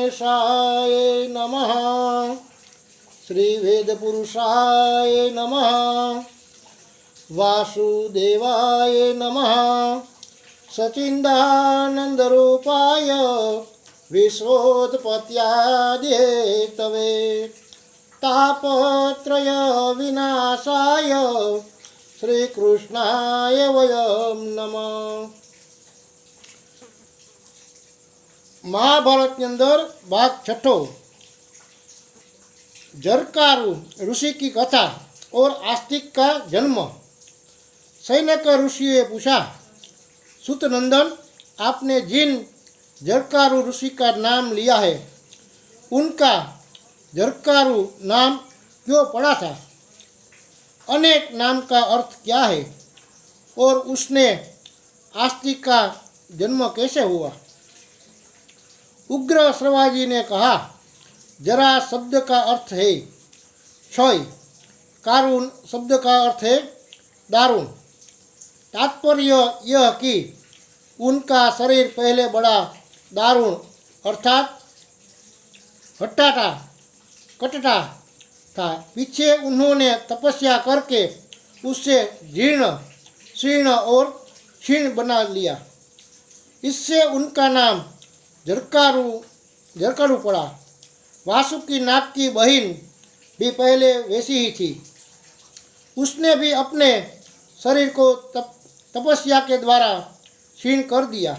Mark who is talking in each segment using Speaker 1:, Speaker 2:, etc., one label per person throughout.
Speaker 1: गणेशाय नमः। श्री वेदपुरुषाय नमः। वासुदेवाय नमः। सचिदानंदरूपाय विश्वोत्पत्त्यादिहेतवे तापत्रय विनाशाय श्रीकृष्णाय वयं नमः। महाभारत के अंदर भाग छठो जरकारु ऋषि की कथा और आस्तिक का जन्म। सैनिक ऋषि ने पूछा, सूतनंदन, आपने जिन जरकारु ऋषि का नाम लिया है उनका जरकारु नाम क्यों पड़ा था? अनेक नाम का अर्थ क्या है और उसने आस्तिक का जन्म कैसे हुआ? उग्र श्रवाजी ने कहा, जरा शब्द का अर्थ है क्षय, कारुण शब्द का अर्थ है दारुण। तात्पर्य यह कि उनका शरीर पहले बड़ा दारुण अर्थात कटटा था। पीछे उन्होंने तपस्या करके उससे जीर्ण शीर्ण और क्षीण बना लिया। इससे उनका नाम जरकारु पड़ा। वासुकी नाग की बहन भी पहले वैसी ही थी। उसने भी अपने शरीर को तपस्या के द्वारा क्षीण कर दिया,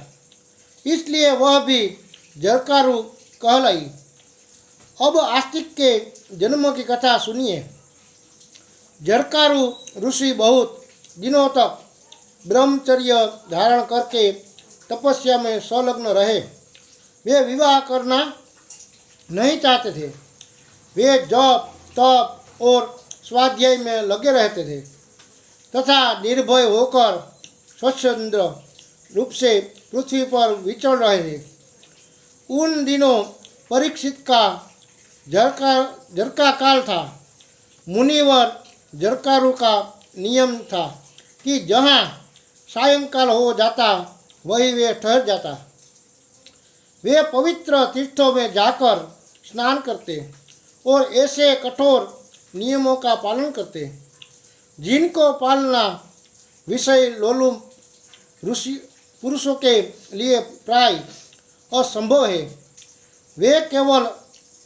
Speaker 1: इसलिए वह भी जरकारु कहलाई। अब आस्तिक के जन्म की कथा सुनिए। जरकारु ऋषि बहुत दिनों तक ब्रह्मचर्य धारण करके तपस्या में संलग्न रहे। वे विवाह करना नहीं चाहते थे। वे जप तप और स्वाध्याय में लगे रहते थे तथा निर्भय होकर स्वच्छंद रूप से पृथ्वी पर विचर रहे थे। उन दिनों परीक्षित का जरका काल था। मुनिवर जरकारु का नियम था कि जहाँ सायंकाल हो जाता वहीं वे ठहर जाता। वे पवित्र तीर्थों में जाकर स्नान करते और ऐसे कठोर नियमों का पालन करते जिनको पालना विषय लोलुप पुरुषों के लिए प्राय असंभव है। वे केवल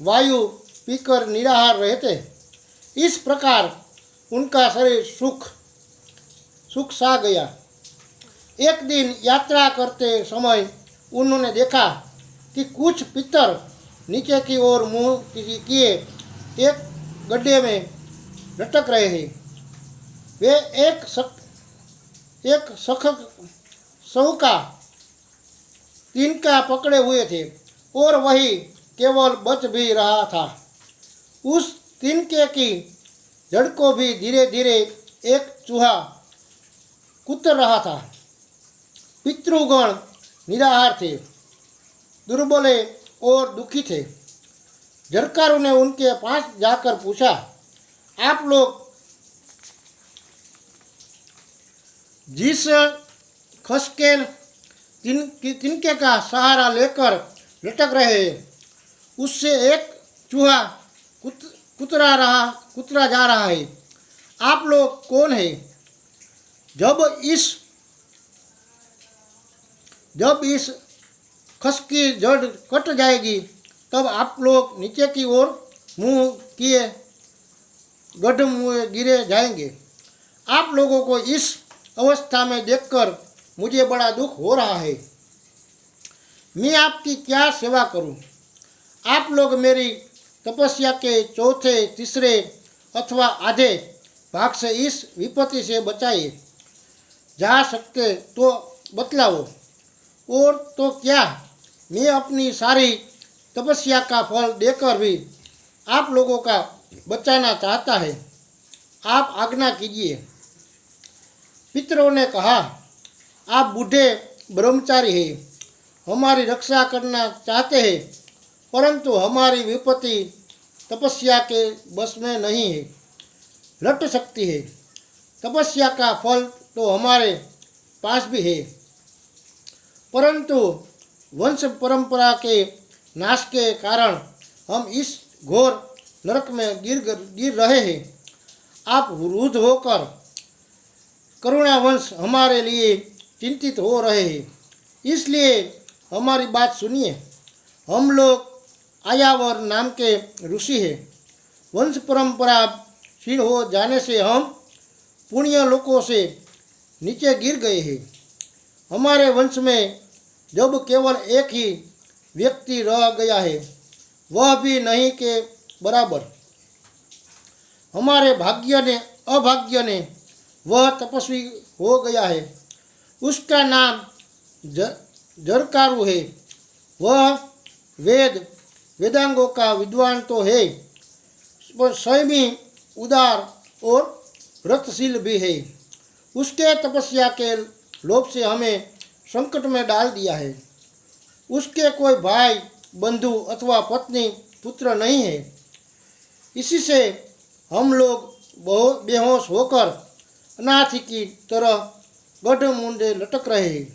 Speaker 1: वायु पीकर निराहार रहते। इस प्रकार उनका शरीर सुख सा गया। एक दिन यात्रा करते समय उन्होंने देखा कि कुछ पितर नीचे की ओर मुंह किए एक गड्ढे में लटक रहे हैं। वे एक सहुका तिनका पकड़े हुए थे और वही केवल बच भी रहा था। उस तिनके की जड़ को भी धीरे धीरे एक चूहा कुतर रहा था। पितृगण निराहार थे, दुर्बले और दुखी थे। जरकारु ने उनके पास जाकर पूछा, आप लोग जिस खसकेल तिनके का सहारा लेकर लटक रहे हैं उससे एक चूहा कुतरा जा रहा है। आप लोग कौन है? जब इस खस की जड़ कट जाएगी तब आप लोग नीचे की ओर मुंह किए गड्ढे में गिरे जाएंगे। आप लोगों को इस अवस्था में देखकर मुझे बड़ा दुख हो रहा है। मैं आपकी क्या सेवा करूं? आप लोग मेरी तपस्या के चौथे, तीसरे अथवा आधे भाग से इस विपत्ति से बचाइए। जा सकते तो बतलाओ, और तो क्या मैं अपनी सारी तपस्या का फल देकर भी आप लोगों का बचाना चाहता है। आप आज्ञा कीजिए। पितरों ने कहा, आप बूढ़े ब्रह्मचारी हैं, हमारी रक्षा करना चाहते हैं, परंतु हमारी विपत्ति तपस्या के बस में नहीं है, लट सकती है। तपस्या का फल तो हमारे पास भी है, परंतु वंश परंपरा के नाश के कारण हम इस घोर नरक में गिर रहे हैं। आप वृद्ध होकर करुणावंश हमारे लिए चिंतित हो रहे हैं, इसलिए हमारी बात सुनिए। हम लोग आयावर नाम के ऋषि हैं। वंश परंपरा क्षीण हो जाने से हम पुण्य लोकों से नीचे गिर गए हैं। हमारे वंश में जब केवल एक ही व्यक्ति रह गया है, वह भी नहीं के बराबर। हमारे अभाग्य ने वह तपस्वी हो गया है। उसका नाम जरकारु है। वह वेदांगों का विद्वान तो है, स्वयं उदार और व्रतशील भी है। उसके तपस्या के लोभ से हमें संकट में डाल दिया है। उसके कोई भाई बंधु अथवा पत्नी पुत्र नहीं है। इसी से हम लोग बहुत बेहोश होकर अनाथ की तरह गड्ढे मुंडे लटक रहे हैं।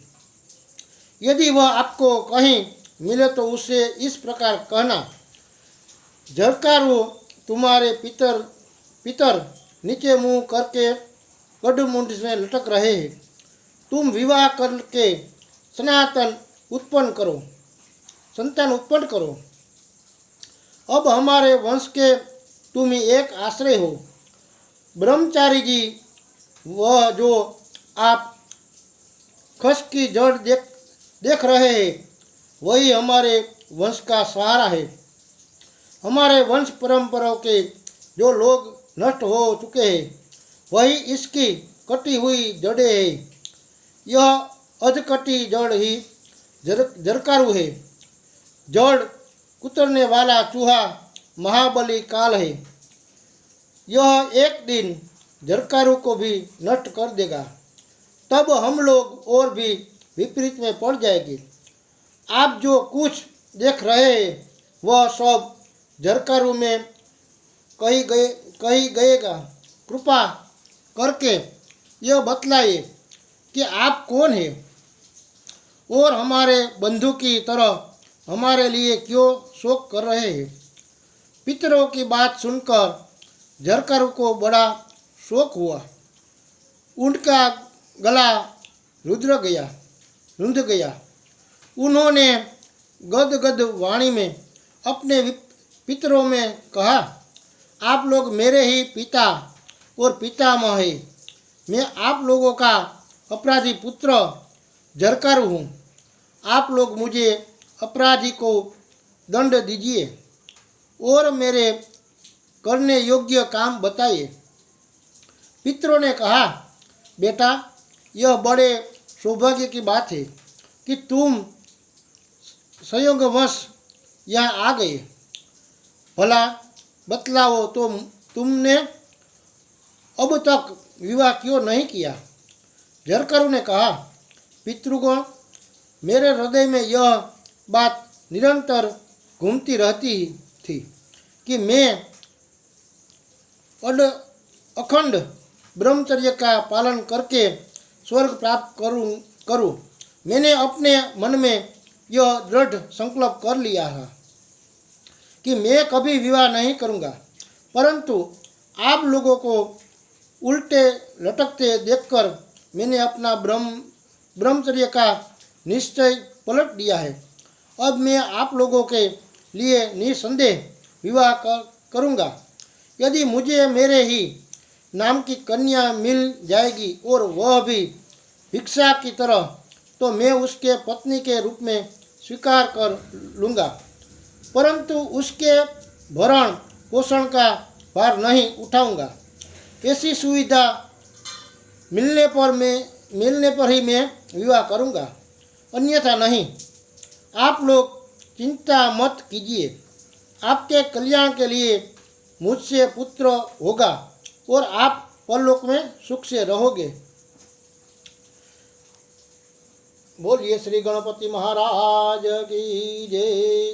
Speaker 1: यदि वह आपको कहीं मिले तो उसे इस प्रकार कहना, जरकारु तुम्हारे पितर नीचे मुंह करके गड्ढे मुंड में लटक रहे हैं। तुम विवाह करके संतान उत्पन्न करो। अब हमारे वंश के तुम ही एक आश्रय हो। ब्रह्मचारी जी, वह जो आप खस की जड़ देख रहे हैं, वही हमारे वंश का सहारा है। हमारे वंश परंपरा के जो लोग नष्ट हो चुके हैं, वही इसकी कटी हुई जड़ें हैं। यह अधकटी जड़ ही जरकारु है। जड़ कुतरने वाला चूहा महाबली काल है। यह एक दिन जरकारु को भी नष्ट कर देगा। तब हम लोग और भी विपरीत में पड़ जाएंगे। आप जो कुछ देख रहे हैं, वह सब जरकारु में कही गएगा। कृपा करके यह बतलाइए कि आप कौन हैं और हमारे बंधु की तरह हमारे लिए क्यों शोक कर रहे हैं। पितरों की बात सुनकर जरकारु को बड़ा शोक हुआ। उनका गला रुंध गया। उन्होंने गदगद वाणी में अपने पितरों में कहा, आप लोग मेरे ही पिता और पितामह हैं। मैं आप लोगों का अपराधी पुत्र जरकारु हूँ। आप लोग मुझे अपराधी को दंड दीजिए और मेरे करने योग्य काम बताइए। पितरों ने कहा, बेटा, यह बड़े सौभाग्य की बात है कि तुम संयोगवश यहाँ आ गए। भला बतलाओ, तो तुमने अब तक विवाह क्यों नहीं किया। जरकारु ने कहा, पितृगण, मेरे हृदय में यह बात निरंतर घूमती रहती थी कि मैं अखंड ब्रह्मचर्य का पालन करके स्वर्ग प्राप्त करूं। मैंने अपने मन में यह दृढ़ संकल्प कर लिया था कि मैं कभी विवाह नहीं करूंगा। परंतु आप लोगों को उल्टे लटकते देखकर मैंने अपना ब्रह्मचर्य का निश्चय पलट दिया है। अब मैं आप लोगों के लिए निसंदेह विवाह करूंगा। यदि मुझे मेरे ही नाम की कन्या मिल जाएगी और वह भी भिक्षा की तरह, तो मैं उसके पत्नी के रूप में स्वीकार कर लूँगा। परंतु उसके भरण पोषण का भार नहीं उठाऊंगा। ऐसी सुविधा मिलने पर ही मैं विवाह करूंगा, अन्यथा नहीं। आप लोग चिंता मत कीजिए। आपके कल्याण के लिए मुझसे पुत्र होगा और आप परलोक में सुख से रहोगे। बोलिए श्री गणपति महाराज की जय।